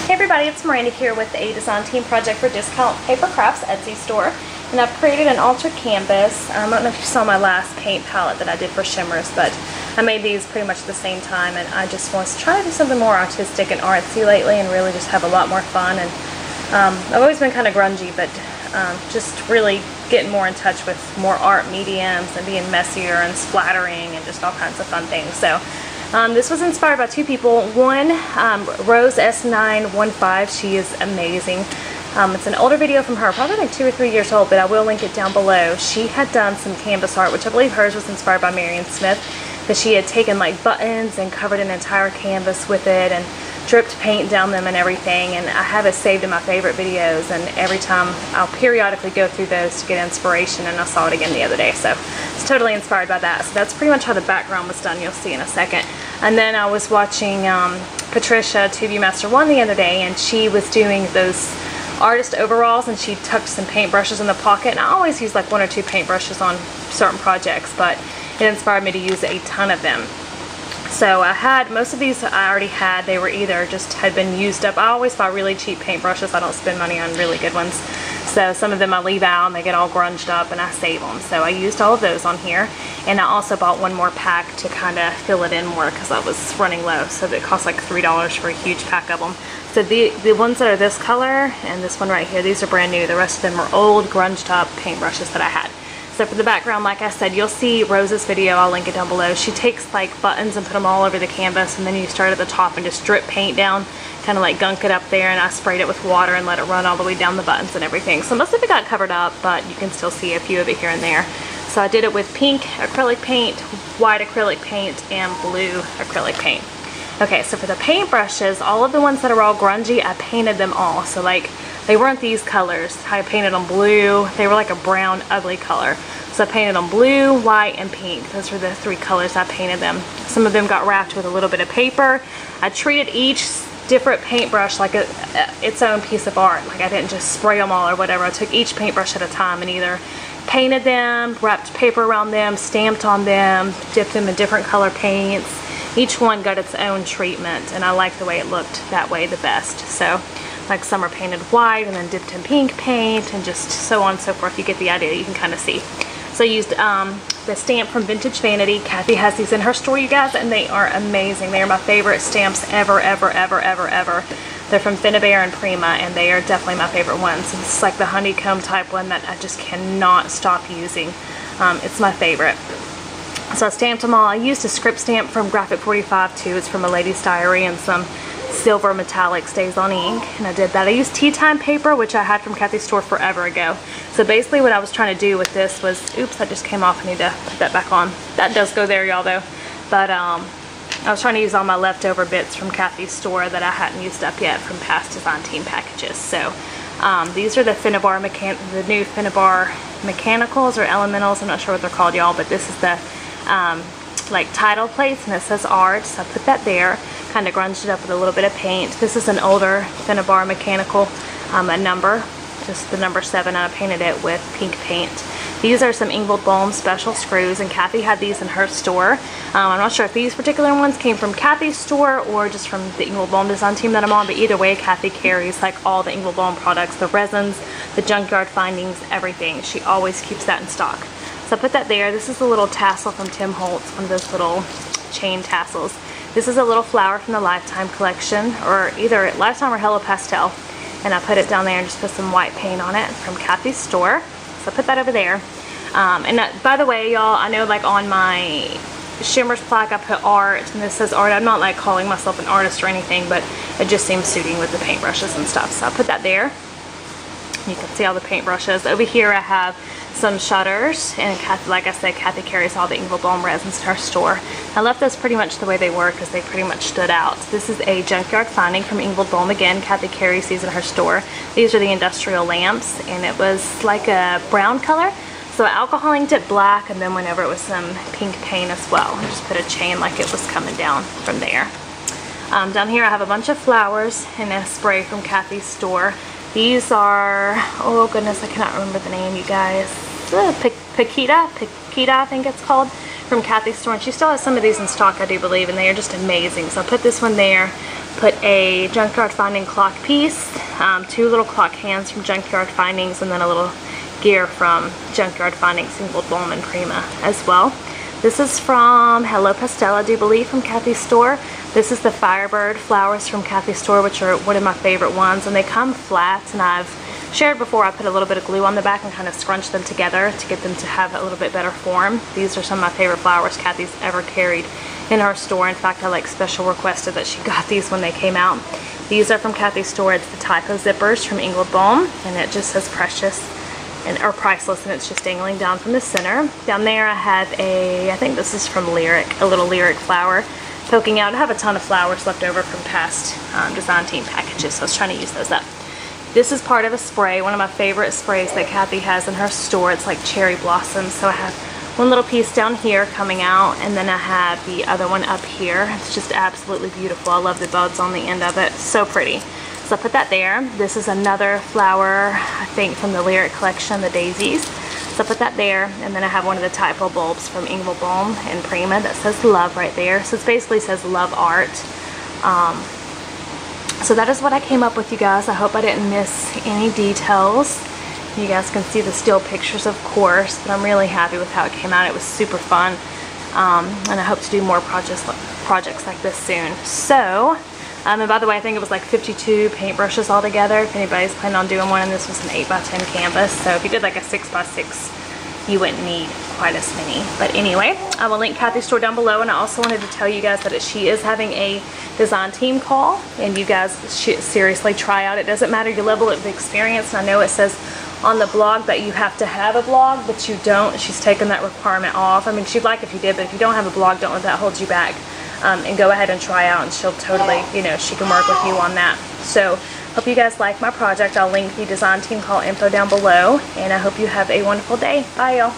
Hey everybody, it's Miranda here with a design team project for Discount Paper Crafts Etsy store. And I've created an altered canvas. I don't know if you saw my last paint palette that I did for shimmers, but I made these pretty much at the same time, and I just want to try to do something more artistic and artsy lately and really just have a lot more fun. And I've always been kind of grungy, but just really getting more in touch with more art mediums and being messier and splattering and just all kinds of fun things. So this was inspired by two people. One, Rose S915, she is amazing. It's an older video from her, probably like 2 or 3 years old, but I will link it down below. She had done some canvas art, which I believe hers was inspired by Marion Smith, because she had taken like buttons and covered an entire canvas with it and dripped paint down them and everything, and I have it saved in my favorite videos, and every time I'll periodically go through those to get inspiration, and I saw it again the other day, so it's totally inspired by that. So that's pretty much how the background was done, you'll see in a second. And then I was watching Patricia, 2View Master 1, the other day, and she was doing those artist overalls, and she tucked some paintbrushes in the pocket, and I always use like 1 or 2 paintbrushes on certain projects, but it inspired me to use a ton of them. So I had most of these I already had. They were either just had been used up. I always buy really cheap paintbrushes. I don't spend money on really good ones. So some of them I leave out and they get all grunged up and I save them. So I used all of those on here. And I also bought one more pack to kind of fill it in more because I was running low. So it cost like $3 for a huge pack of them. So the ones that are this color and this one right here, these are brand new. The rest of them are old, grunged up paintbrushes that I had. So for the background, like I said, you'll see Rose's video, I'll link it down below. She takes like buttons and put them all over the canvas, and then you start at the top and just drip paint down, kind of like gunk it up there, and I sprayed it with water and let it run all the way down the buttons and everything. So most of it got covered up, but you can still see a few of it here and there. So I did it with pink acrylic paint, white acrylic paint, and blue acrylic paint. Okay, so for the paintbrushes, all of the ones that are all grungy, I painted them all. So like, they weren't these colors. I painted them blue. They were like a brown, ugly color. So I painted them blue, white, and pink. Those were the 3 colors I painted them. Some of them got wrapped with a little bit of paper. I treated each different paintbrush like its own piece of art. Like I didn't just spray them all or whatever. I took each paintbrush at a time and either painted them, wrapped paper around them, stamped on them, dipped them in different color paints. Each one got its own treatment, and I like the way it looked that way the best. So like some are painted white and then dipped in pink paint and just so on and so forth. You get the idea, you can kind of see. So I used the stamp from Vintage Vanity. Kathy has these in her store, you guys, and they are amazing. They are my favorite stamps ever, ever, ever, ever, ever. They're from Finnabair and Prima, and they are definitely my favorite ones. It's like the honeycomb type one that I just cannot stop using. It's my favorite. So I stamped them all. I used a script stamp from Graphic 45 too. It's from A Lady's Diary, and some silver metallic stays on ink, and I did that. I used tea time paper, which I had from Kathy's store forever ago. So basically what I was trying to do with this was, oops, that just came off. I need to put that back on. That does go there, y'all, though. But I was trying to use all my leftover bits from Kathy's store that I hadn't used up yet from past design team packages. So these are the Finnabair the new Finnabair mechanicals or elementals. I'm not sure what they're called, y'all, but this is the like title plates, and it says art, so I put that there, kind of grunged it up with a little bit of paint. This is an older Finnabair mechanical, a number, just the number 7, and I painted it with pink paint. These are some Engvall Bohm special screws, and Kathy had these in her store. I'm not sure if these particular ones came from Kathy's store or just from the Engvall Bohm design team that I'm on, but either way, Kathy carries like all the Engvall Bohm products, the resins, the junkyard findings, everything. She always keeps that in stock. So I put that there. This is a little tassel from Tim Holtz, one of those little chain tassels. This is a little flower from the Lifetime collection, or either Lifetime or Hello Pastel. And I put it down there and just put some white paint on it from Kathy's store. So I put that over there. By the way, y'all, I know like on my Shimmers plaque I put art, and this says art. I'm not like calling myself an artist or anything, but it just seems suiting with the paintbrushes and stuff. So I put that there. You can see all the paintbrushes. Over here I have some shutters, and Kathy, like I said, Kathy carries all the Engvall Bohm resins in her store. I left those pretty much the way they were because they pretty much stood out. This is a junkyard finding from Engvall Bohm. Again, Kathy carries these in her store. These are the industrial lamps, and it was like a brown color. So I alcohol inked it black, and then whenever it was some pink paint as well. I just put a chain like it was coming down from there. Down here I have a bunch of flowers and a spray from Kathy's store. These are, oh goodness, I cannot remember the name, you guys. Paquita, I think it's called, from Kathy's store. And she still has some of these in stock, I do believe, and they are just amazing. So I put this one there. Put a Junkyard Finding clock piece, 2 little clock hands from Junkyard Findings, and then a little gear from Junkyard Findings in Gold Ballroom and Prima as well. This is from Hello Pastel, I do believe, from Kathy's store. This is the Firebird flowers from Kathy's store, which are one of my favorite ones, and they come flat, and I've shared before I put a little bit of glue on the back and kind of scrunch them together to get them to have a little bit better form. These are some of my favorite flowers Kathy's ever carried in her store. In fact, I special requested that she got these when they came out. These are from Kathy's store. It's the typo zippers from Ingold Balm, and it just says precious or priceless, and it's just dangling down from the center. Down there I have I think this is from Lyric, a little Lyric flower poking out. I have a ton of flowers left over from past design team packages, so I was trying to use those up. This is part of a spray, one of my favorite sprays that Kathy has in her store. It's like cherry blossoms. So I have one little piece down here coming out, and then I have the other one up here. It's just absolutely beautiful. I love the buds on the end of it. So pretty. So I put that there. This is another flower, I think, from the Lyric collection, the daisies. So I put that there, and then I have one of the typo bulbs from Ingold Balm and Prima that says love right there. So it basically says love art. So that is what I came up with, you guys. I hope I didn't miss any details. You guys can see the still pictures, of course, but I'm really happy with how it came out. It was super fun, and I hope to do more projects like this soon. So, and by the way, I think it was like 52 paintbrushes altogether, if anybody's planning on doing one, and this was an 8x10 canvas. So if you did like a 6x6, you wouldn't need quite as many. But anyway, I will link Kathy's store down below, and I also wanted to tell you guys that she is having a design team call, and you guys should seriously try out. It doesn't matter your level of experience, and I know it says on the blog that you have to have a blog, but you don't. She's taken that requirement off. I mean, she'd like if you did, but if you don't have a blog, don't let that hold you back. And go ahead and try out, and she'll totally, you know, she can work with you on that. So hope you guys like my project. I'll link the design team call info down below, and I hope you have a wonderful day. Bye, y'all.